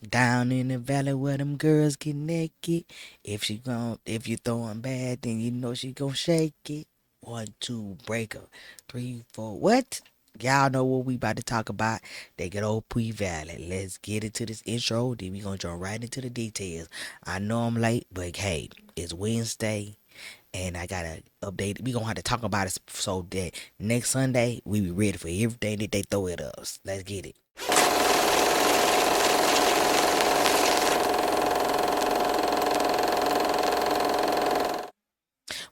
Down in the valley where them girls get naked. If you throwing bad, then you know she gon' shake it. One, two, break up. Three, four, what? Y'all know what we about to talk about. They get old PValley. Let's get into this intro. Then we gonna jump right into the details. I know I'm late, but hey, it's Wednesday, and I gotta update. We gonna have to talk about it so that next Sunday we be ready for everything that they throw at us. Let's get it.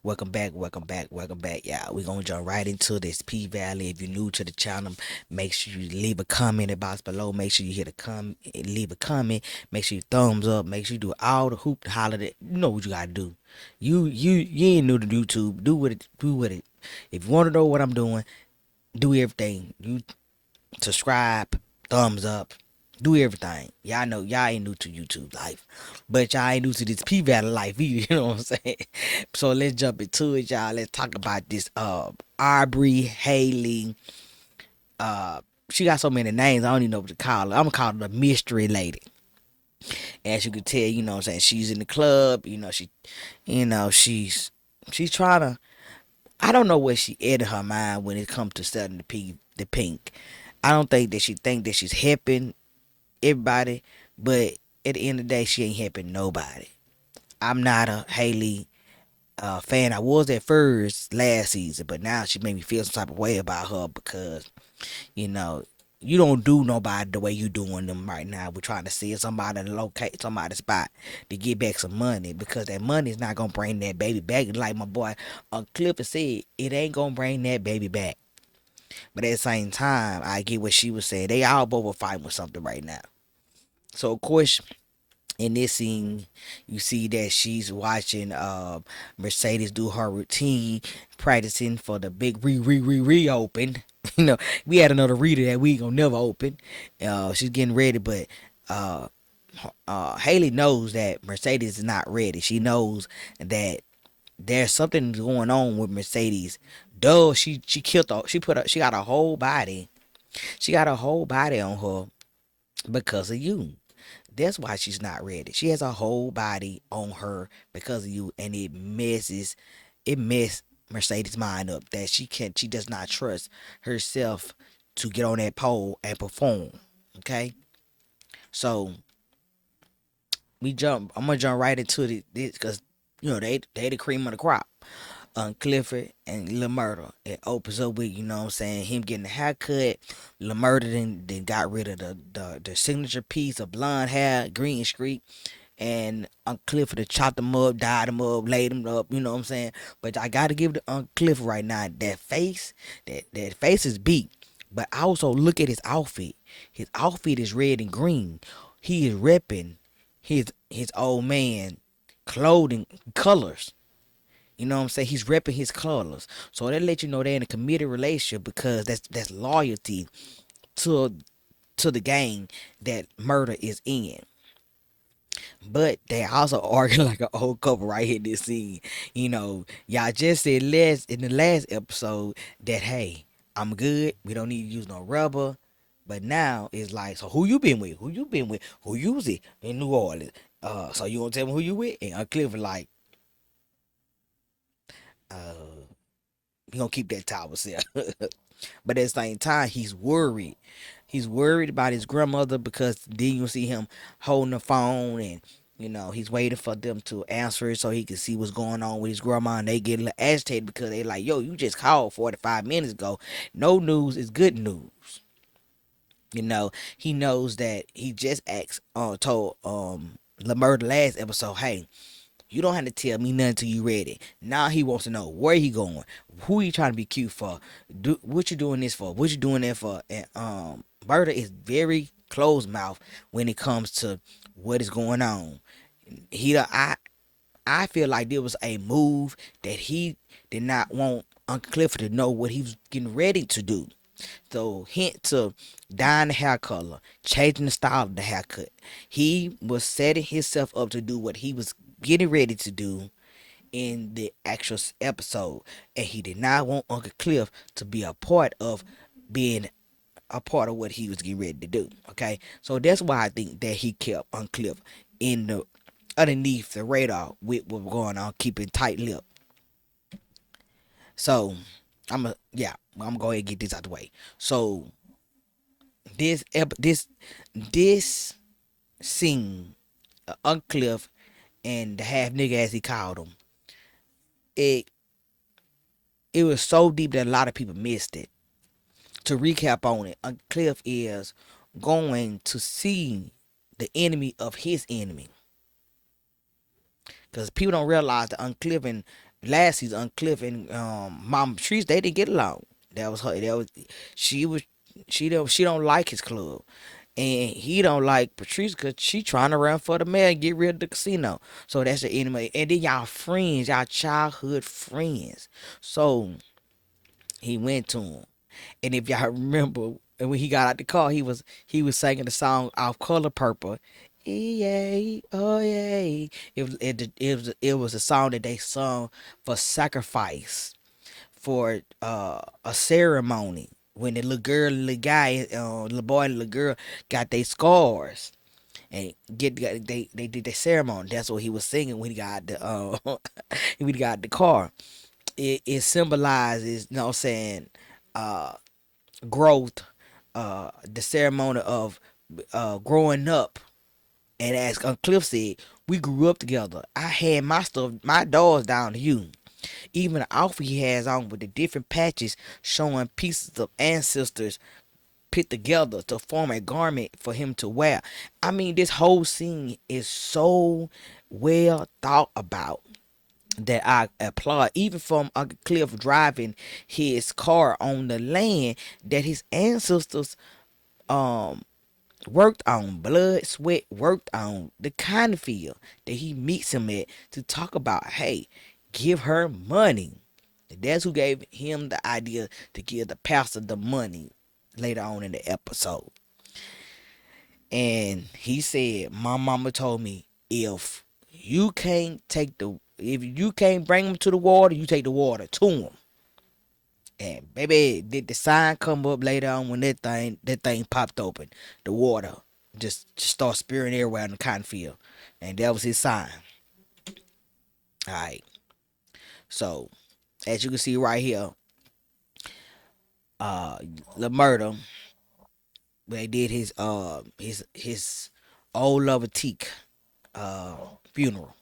Welcome back, welcome back, welcome back. Yeah, we're gonna jump right into this P Valley. If you're new to the channel, make sure you leave a comment in the box below. Make sure you hit a leave a comment. Make sure you thumbs up. Make sure you do all the hoop holler that you know what you gotta do. You ain't new to YouTube. Do with it. If you wanna know what I'm doing, do everything. You subscribe, thumbs up, do everything. Y'all know y'all ain't new to YouTube life, but y'all ain't new to this P Valley life either. You know what I'm saying? So let's jump into it, y'all. Let's talk about this Aubrey Haley. She got so many names, I don't even know what to call her. I'm gonna call her the mystery lady. As you can tell, you know what I'm saying, she's in the club, she's trying to, I don't know what she in her mind when it comes to selling the pink. I don't think that she think that she's helping everybody, but at the end of the day, she ain't helping nobody. I'm not a Haley fan. I was at first last season, but now she made me feel some type of way about her because you know you don't do nobody the way you doing them right now. We're trying to see somebody to locate somebody's spot to get back some money because that money is not gonna bring that baby back. Like my boy Clifford said, it ain't gonna bring that baby back. But at the same time, I get what she was saying. They all both are fighting with something right now. So of course, in this scene, you see that she's watching Mercedes do her routine, practicing for the big reopen. You know, we had another reader that we gonna never open. She's getting ready, but uh, Haley knows that Mercedes is not ready. She knows that there's something going on with Mercedes. Duh, she killed her. She got a whole body. She got a whole body on her because of you. That's why she's not ready. She has a whole body on her because of you, and it messed Mercedes' mind up that she does not trust herself to get on that pole and perform. Okay, so I'm gonna jump right into this because they the cream of the crop. Clifford and Lil Murder. It opens up with, you know what I'm saying, him getting a haircut. Lil Murder then got rid of the signature piece of blonde hair, green streak. And Uncle Clifford had chopped him up, dyed him up, laid him up, you know what I'm saying? But I gotta give it to Uncle Clifford right now. That face is beat. But also look at his outfit. His outfit is red and green. He is repping his old man clothing colors. You know what I'm saying? He's repping his colors. So that let you know they're in a committed relationship because that's loyalty to the gang that murder is in. But they also arguing like an old couple right here in this scene. Y'all just said last in the last episode that hey, I'm good. We don't need to use no rubber. But now it's like, so who you been with? Who you been with? Who you was it in New Orleans? So you gonna tell me who you with? And Clifford like, uh, he gonna keep that towel self. But at the same time, he's worried. He's worried about his grandmother because then you see him holding the phone and he's waiting for them to answer it so he can see what's going on with his grandma, and they get a little agitated because they like, yo, you just called 45 minutes ago. No news is good news. He knows that he just told Lamar the last episode, hey, you don't have to tell me nothing till you ready. Now he wants to know where he going, who he trying to be cute for, what you doing this for, what you doing that for. And Murder is very closed mouth when it comes to what is going on. I feel like there was a move that he did not want Uncle Clifford to know what he was getting ready to do. So hint to dyeing the hair color, changing the style of the haircut. He was setting himself up to do what he was getting ready to do in the actual episode, and he did not want Uncle Cliff to be a part of being a part of what he was getting ready to do. Okay, so that's why I think that he kept Uncliff in the underneath the radar with what was going on, keeping tight lip. So I'm gonna go ahead and get this out the way. So this scene, Uncliff and the half nigga as he called him, it it was so deep that a lot of people missed it. To recap on it, Uncliff is going to see the enemy of his enemy. Because people don't realize that Uncliff and last season, Uncliff and Mama Patrice, they didn't get along. That was her. That was she was she don't like his club, and he don't like Patrice because she trying to run for the mayor and get rid of the casino. So that's the enemy. And then y'all friends, y'all childhood friends. So he went to him, and if y'all remember, and when he got out the car, he was singing the song off Color Purple. Yay, oh yay! It was a song that they sung for sacrifice, for a ceremony when the little girl, little guy, little boy, and little girl got their scars and they did the ceremony. That's what he was singing when he got the when he got the car. It symbolizes, you know what I'm saying, uh growth, the ceremony of growing up. And as Cliff said, we grew up together. I had my stuff, my doors down to you. Even the outfit he has on with the different patches showing pieces of ancestors put together to form a garment for him to wear. I mean, this whole scene is so well thought about that I applaud. Even from Uncle Cliff driving his car on the land that his ancestors um worked on, blood, sweat, worked on, the kind of field that he meets him at to talk about, hey, give her money. That's who gave him the idea to give the pastor the money later on in the episode. And he said, my mama told me, if you can't bring them to the water, you take the water to them. And baby, did the sign come up later on when that thing popped open? The water just start spewing everywhere in the cotton field, and that was his sign. All right. So as you can see right here, uh, the murder, they did his old lover Teak funeral,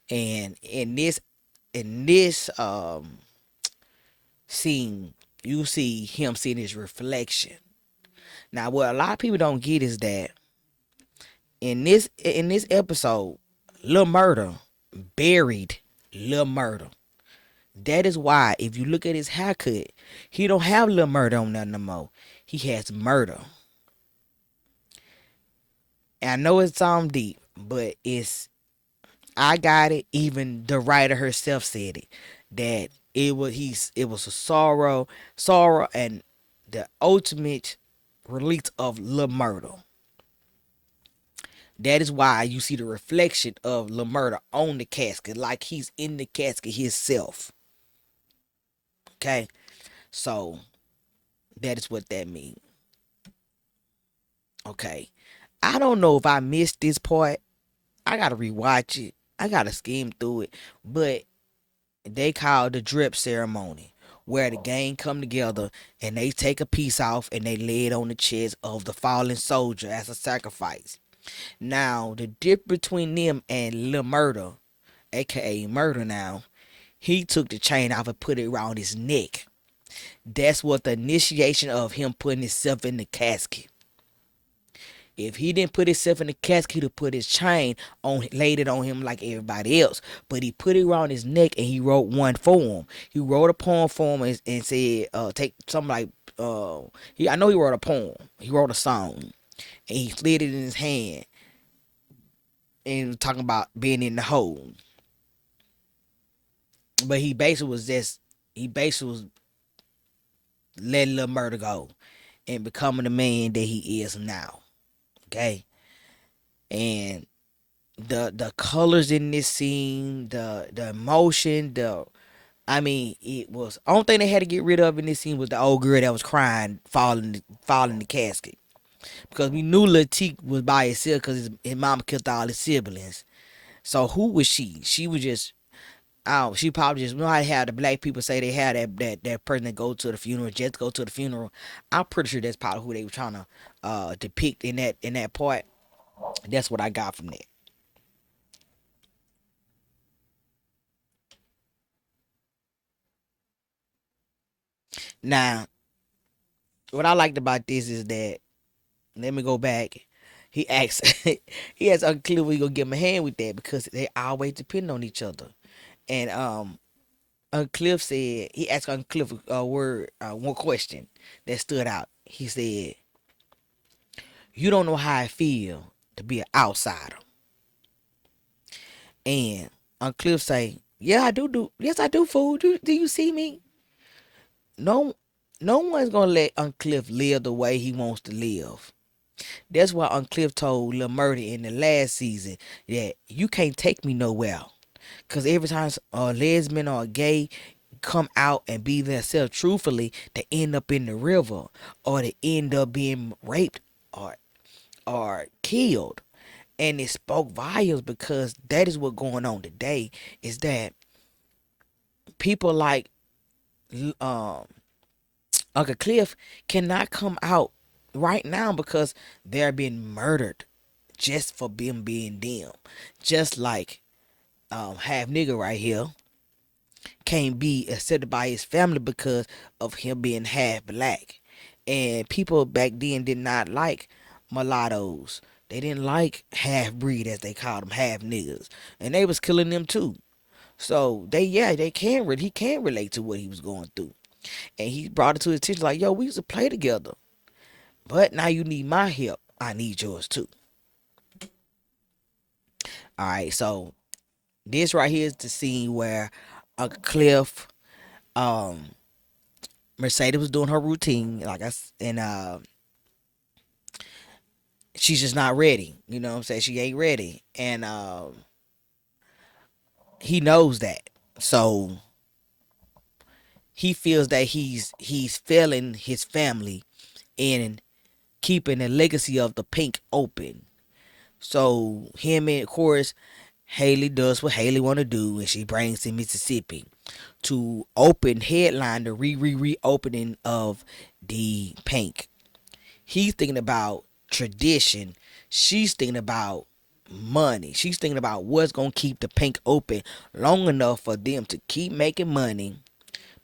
and in this scene, you see him seeing his reflection. Now, what a lot of people don't get is that in this episode, Lil Murder buried Lil Murder. That is why if you look at his haircut, he don't have Lil Murder on there no more. He has Murder. And I know it sounds deep, but I got it. Even the writer herself said it, that it was a sorrow, and the ultimate release of Lil Murder. That is why you see the reflection of Lil Murder on the casket, like he's in the casket himself. Okay, so that is what that means. Okay, I don't know if I missed this part. I gotta rewatch it. I gotta skim through it, but they call the drip ceremony, where the gang come together and they take a piece off and they lay it on the chest of the fallen soldier as a sacrifice. Now the difference between them and Lil Murder, aka Murder, now he took the chain off and put it around his neck. That's what the initiation of him putting himself in the casket. If he didn't put himself in the casket, he'd have put his chain on, laid it on him like everybody else. But he put it around his neck and he wrote one for him. He wrote a poem for him and said, take something like, I know he wrote a poem. He wrote a song and he slid it in his hand and talking about being in the hole. But he basically was letting Lil Murder go and becoming the man that he is now. Okay, and the colors in this scene, the emotion, I mean, it was only thing they had to get rid of in this scene was the old girl that was crying, falling the casket. Because we knew Lil T was by himself because his mama killed all his siblings. So who was she? She was just, oh, she probably just, you know how they have the black people say they had that person that go to the funeral, just go to the funeral. I'm pretty sure that's probably who they were trying to depict in that part. That's what I got from that. Now, what I liked about this is that, let me go back. He asked, he asked Uncle Cliff, we gonna give him a hand with that because they always depend on each other. And Uncle Cliff said he asked Uncle Cliff a word, one question that stood out. He said, "You don't know how I feel to be an outsider." And Uncle Cliff say, "Yeah, I do. Yes, I do. Fool, do you see me? No, no one's gonna let Uncle Cliff live the way he wants to live." That's why Uncle Cliff told Lil Murdy in the last season that you can't take me nowhere. Cause every time a lesbian or a gay come out and be themselves truthfully, they end up in the river or they end up being raped or killed. And it spoke volumes because that is what's going on today. Is that people like um, Uncle Cliff cannot come out right now because they're being murdered just for being them. Just like half nigga right here can't be accepted by his family because of him being half black. And people back then did not like mulattoes. They didn't like half breed as they called them, half niggas. And they was killing them too. So they can he can relate to what he was going through. And he brought it to his attention like, yo, we used to play together. But now you need my help. I need yours too. Alright, so this right here is the scene where Uncle Cliff, um, Mercedes was doing her routine, and she's just not ready. You know what I'm saying? She ain't ready, and he knows that. So he feels that he's failing his family in keeping the legacy of the pink open. So him and of course Haley does what Haley want to do, and she brings to Mississippi to open headline the reopening of the pink. He's thinking about tradition. She's thinking about money. She's thinking about what's gonna keep the pink open long enough for them to keep making money,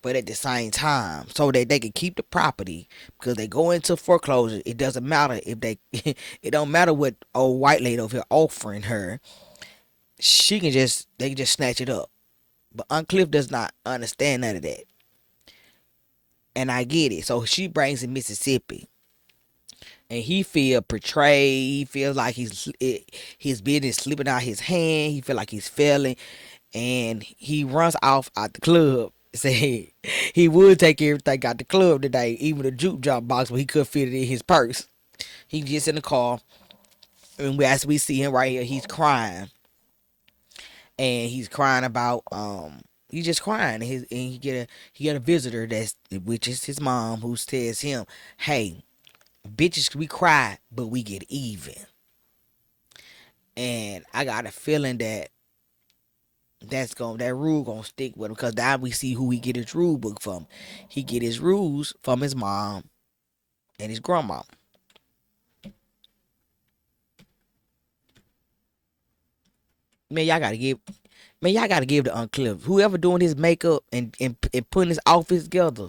but at the same time, so that they can keep the property because they go into foreclosure. It doesn't matter if they, it don't matter what old white lady over here offering her. They can just snatch it up. But Uncle Cliff does not understand none of that, and I get it. So she brings in Mississippi, and he feel betrayed. He feels like his business slipping out his hand. He feel like he's failing, and he runs off out the club. Say he would take everything out the club today, even the juke job box, but he could fit it in his purse. He gets in the car, and as we see him right here, he's crying, and he's crying about he's just crying. And he get a visitor which is his mom, who says him, "Hey, bitches, we cry, but we get even." And I got a feeling that that rule gonna stick with him because now we see who he get his rule book from. He get his rules from his mom and his grandma. Man, y'all gotta give the Uncle Cliff, whoever doing his makeup and putting his outfits together.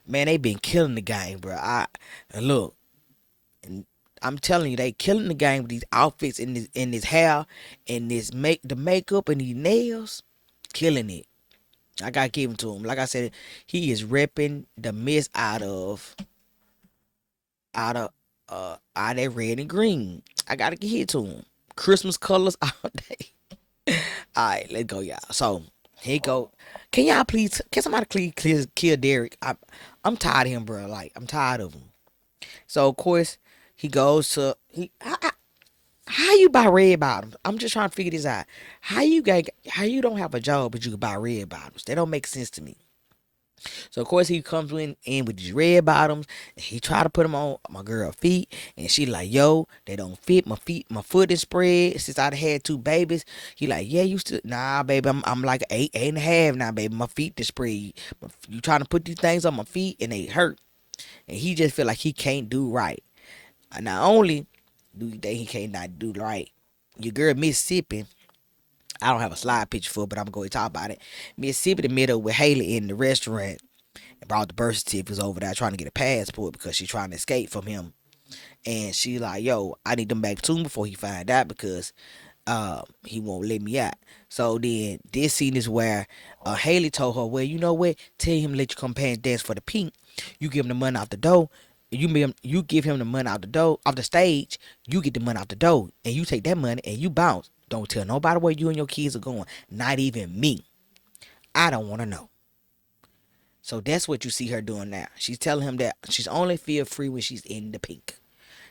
Man, they been killing the game, bro. And look, and I'm telling you, they killing the game with these outfits and this hair and the makeup and these nails, killing it. I gotta give him to him. Like I said, he is repping the mess out of out of that red and green. I gotta give it to him. Christmas colors all day. All right, let's go, y'all. So here you go. Can y'all please? Can somebody please kill Derek? I'm tired of him, bro. Like I'm tired of him. So of course he goes to he. How you buy red bottoms? I'm just trying to figure this out. How you don't have a job but you can buy red bottoms? That don't make sense to me. So of course he comes in with these red bottoms. And he try to put them on my girl feet, and she like, yo, they don't fit. My feet, my foot is spread since I had two babies. He like, yeah, you still nah, baby. I'm like eight and a half now, baby. My feet is spread. You trying to put these things on my feet and they hurt, and he just feel like he can't do right. Not only do you think he can't not do right, your girl Mississippi. I don't have a slide picture for it, but I'm going to talk about it. Mississippi met up with Haley in the restaurant and brought the birth certificates over there trying to get a passport because she's trying to escape from him. And she like, yo, I need them back soon before he find out because he won't let me out. So then this scene is where Haley told her, well, you know what? Tell him to let your companion dance for the pink. You give him the money out the door. You give him the money out the door off the stage. You get the money out the door, and you take that money and you bounce. Don't tell nobody where you and your kids are going. Not even me. I don't want to know. So that's what you see her doing now. She's telling him that she's only feel free when she's in the pink.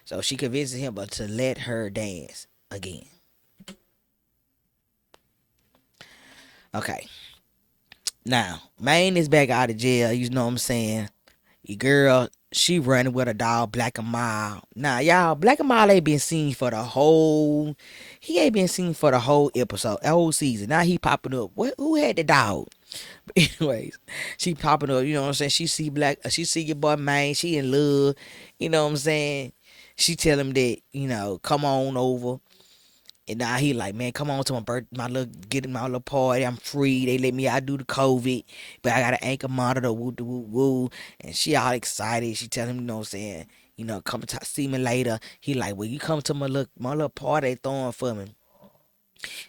So she convinces him to let her dance again. Okay. Now, Maine is back out of jail. You know what I'm saying? Your girl, she running with a dog, Black and Mild. Now, y'all, Black and Mild ain't been seen for the whole. He ain't been seen for the whole episode, the whole season. Now he popping up. Who had the dog? Anyways, she popping up. You know what I'm saying? She see she see your boy Maine. She in love. You know what I'm saying? She tell him that come on over. And now he like, man, come on to get in my little party. I'm free. They let me out do the COVID, but I got an ankle monitor. Woo, woo, woo. And she all excited. She tell him, you know what I'm saying, come see me later. He like, well, you come to my little party they throwing for me.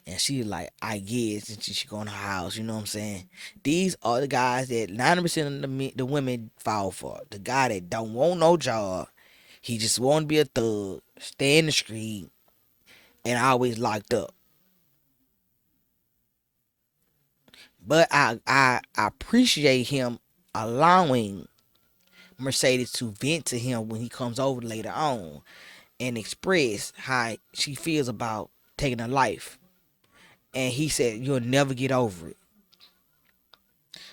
And she like, I guess, and she go in her house. You know what I'm saying? These are the guys that 90% of the women fall for. The guy that don't want no job. He just want to be a thug, stay in the street, and always locked up. But I appreciate him allowing Mercedes to vent to him when he comes over later on and express how she feels about taking a life. And he said, you'll never get over it.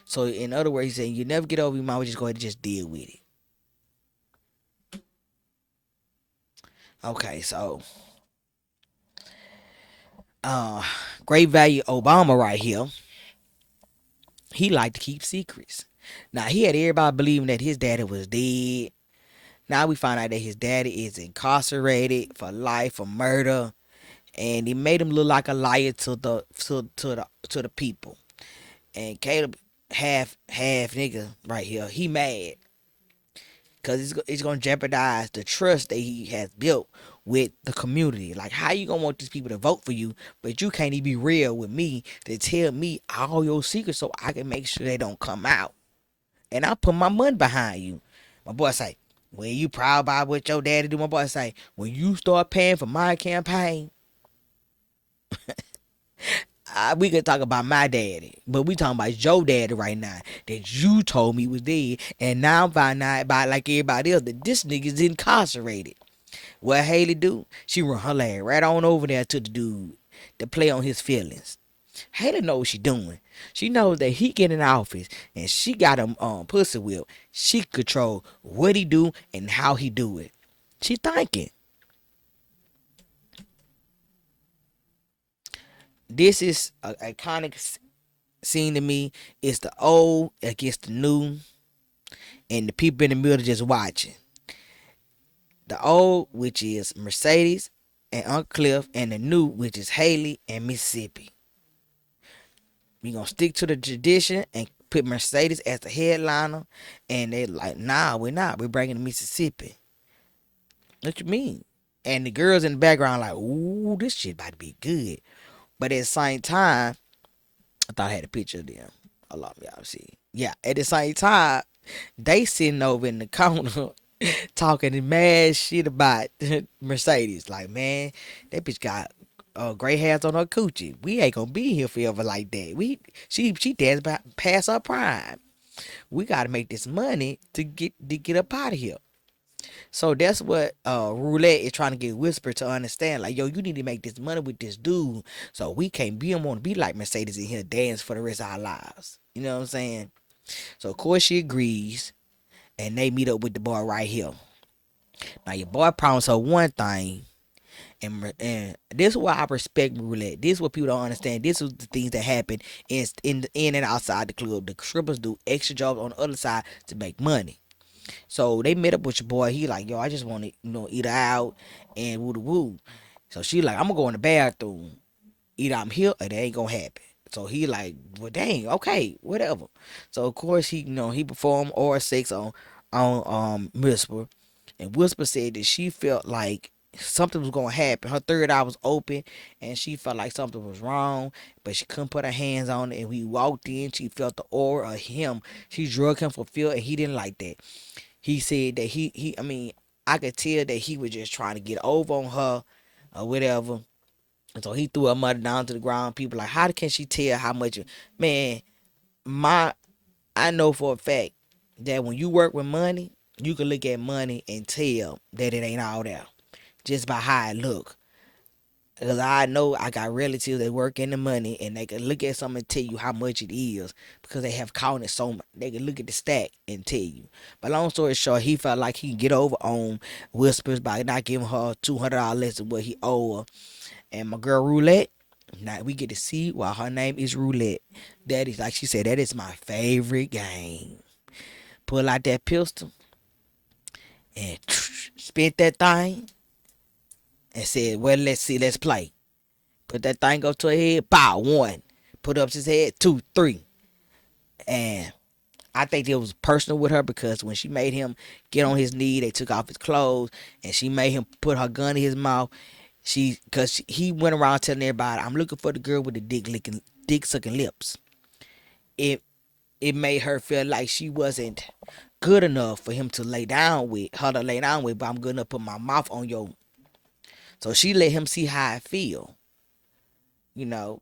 So in other words, he said, you never get over it, you might as well just go ahead and just deal with it. Okay, so great value Obama right here. He liked to keep secrets. Now he had everybody believing that his daddy was dead. Now we find out that his daddy is incarcerated for life for murder, and he made him look like a liar to the people. And Caleb, half nigga right here, he mad because it's gonna jeopardize the trust that he has built with the community. Like, how you gonna want these people to vote for you, but you can't even be real with me to tell me all your secrets so I can make sure they don't come out, and I put my money behind you. My boy say, when you proud about what your daddy do, my boy say, when you start paying for my campaign, we could talk about my daddy, but we talking about your daddy right now that you told me was dead, and now I'm finding out about like everybody else that this nigga's incarcerated. What Haley do? She run her leg right on over there to the dude to play on his feelings. Haley knows what she doing. She knows that he get in office and she got him pussy whip. She control what he do and how he do it. She thinking. This is a iconic scene to me. It's the old against the new, and the people in the middle just watching. The old, which is Mercedes and Uncle Cliff, and the new, which is Haley and Mississippi. We gonna stick to the tradition and put Mercedes as the headliner, and they like, nah, we're not. We're bringing Mississippi. What you mean? And the girls in the background like, ooh, this shit about to be good. But at the same time, I thought I had a picture of them. Hold on, y'all see. Yeah, at the same time, they sitting over in the corner talking mad shit about Mercedes. Like, man, that bitch got gray hairs on her coochie. We ain't gonna be here forever like that. She danced past her prime. We gotta make this money to get up out of here. So that's what Roulette is trying to get Whisper to understand. Like, yo, you need to make this money with this dude. So we can't be want to be like Mercedes in here dance for the rest of our lives. You know what I'm saying? So of course she agrees, and they meet up with the boy right here. Now your boy promised her one thing, and this is why I respect Roulette. This is what people don't understand. This is the things that happen in and outside the club. The strippers do extra jobs on the other side to make money. So they met up with your boy. He like, yo, I just want to, eat out and woo woo. So she like, I'm gonna go in the bathroom. Either I'm here or that ain't gonna happen. So he like, well, dang, okay, whatever. So of course he performed oral sex on Whisper, and Whisper said that she felt like something was gonna happen. Her third eye was open, and she felt like something was wrong, but she couldn't put her hands on it. And we walked in, she felt the aura of him. She drugged him for feel, and he didn't like that. He said that I mean, I could tell that he was just trying to get over on her or whatever. And so he threw her mother down to the ground. People like, how can she tell how much? Man, my I know for a fact that when you work with money, you can look at money and tell that it ain't all there just by how it look. Because I know I got relatives that work in the money, and they can look at something and tell you how much it is because they have counted so much. They can look at the stack and tell you. But long story short, he felt like he can get over on Whispers by not giving her $200 less than what he owed her. And my girl Roulette, now we get to see why her name is Roulette. That is, like she said, that is my favorite game. Pull out that pistol and spit that thing and said, well, let's see, let's play. Put that thing up to her head, pow, one. Put up his head, two, three. And I think it was personal with her because when she made him get on his knee, they took off his clothes, and she made him put her gun in his mouth. Cause he went around telling everybody, I'm looking for the girl with the dick sucking lips. It it made her feel like she wasn't good enough for him to lay down with her to lay down with, but I'm good enough to put my mouth on your. So she let him see how I feel. You know,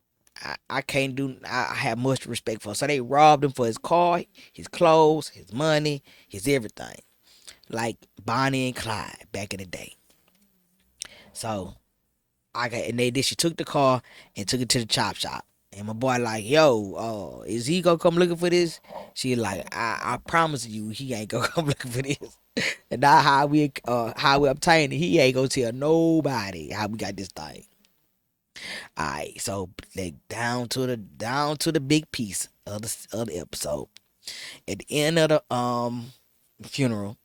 I can't do. I have much respect for her. So they robbed him for his car, his clothes, his money, his everything, like Bonnie and Clyde back in the day. So and they did. She took the car and took it to the chop shop. And my boy like, yo, is he gonna come looking for this? She like, I promise you, he ain't gonna come looking for this. And not how we obtained it. He ain't gonna tell nobody how we got this thing. Alright, so like down to the big piece of the episode. At the end of the funeral,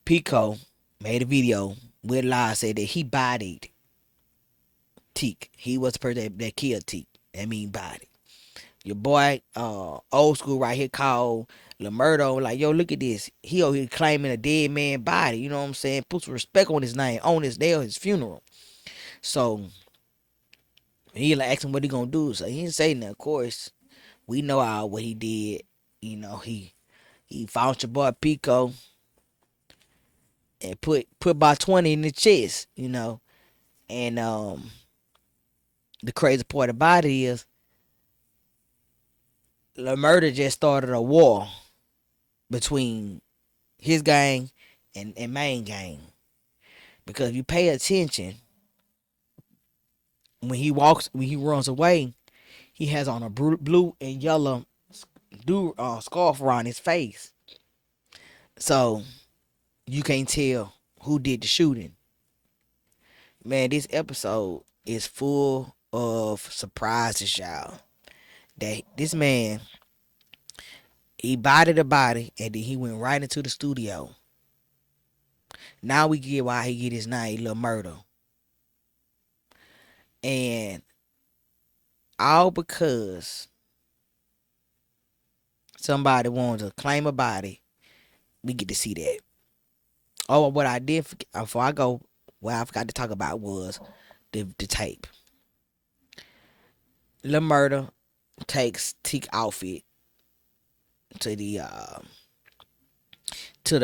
Pico made a video with Lie said that he bodied Teak. He was the person that killed Teak. I mean body. Your boy, old school right here called Lamurdo, like, yo, look at this. He over here claiming a dead man body. You know what I'm saying? Put some respect on his name, on his day of his funeral. So he like asking what he gonna do. So he didn't say nothing. Of course, we know all what he did. You know, he found your boy Pico and put about 20 in the chest, And the crazy part about it is the murder just started a war between his gang and main gang. Because if you pay attention, when he runs away, he has on a blue and yellow scarf around his face. So you can't tell who did the shooting. Man, this episode is full of surprises, y'all. That this man, he bodied the body and then he went right into the studio. Now we get why he get his name, Lil Murder. And all because somebody wanted to claim a body, we get to see that. Oh, what I did before I go, what I forgot to talk about was the tape. Lil Murder takes Teak outfit to the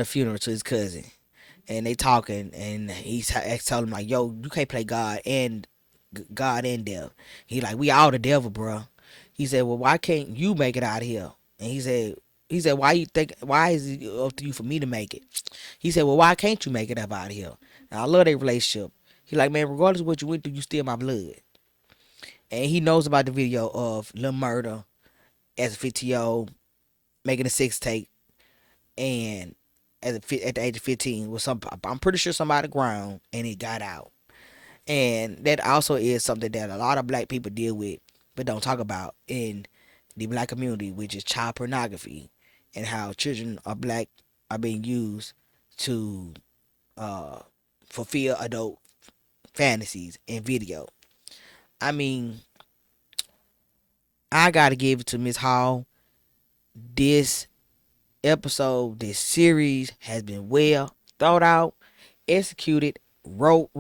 funeral to his cousin, and they talking, and he's telling him like, "Yo, you can't play God and devil." He like, "We all the devil, bro." He said, "Well, why can't you make it out of here?" And he said, He said, why is it up to you for me to make it? He said, well, why can't you make it up out of here? And I love their relationship. He like, man, regardless of what you went through, you still my blood. And he knows about the video of Lil Murder as a 50-year-old making a sex tape, and at the age of 15 was some. I'm pretty sure somebody ground and it got out. And that also is something that a lot of black people deal with but don't talk about in the black community, which is child pornography, and how children of black are being used to uh, fulfill adult fantasies in video. I mean, I gotta give it to Miss Hall. This episode, this series has been well thought out, executed, wrote,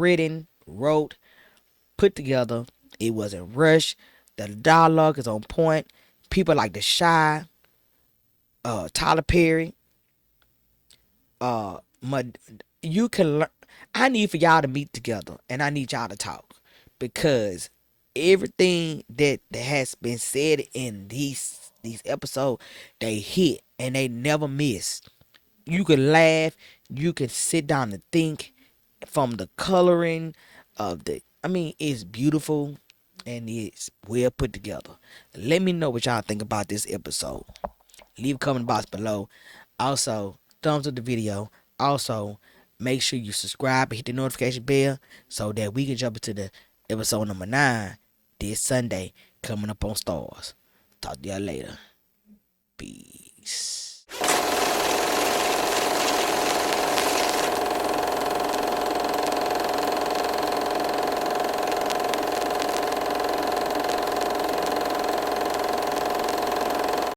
put together. It wasn't rushed. The dialogue is on point. People like The Shy, Tyler Perry, my, you can learn. I need for y'all to meet together, and I need y'all to talk, because everything that has been said in these episodes, they hit and they never miss. You can laugh, you can sit down and think, from the coloring of the. I mean, it's beautiful and it's well put together. Let me know what y'all think about this episode. Leave a comment box below. Also, thumbs up the video. Also, make sure you subscribe and hit the notification bell so that we can jump into the episode number 9 this Sunday coming up on Stars. Talk to y'all later. Peace.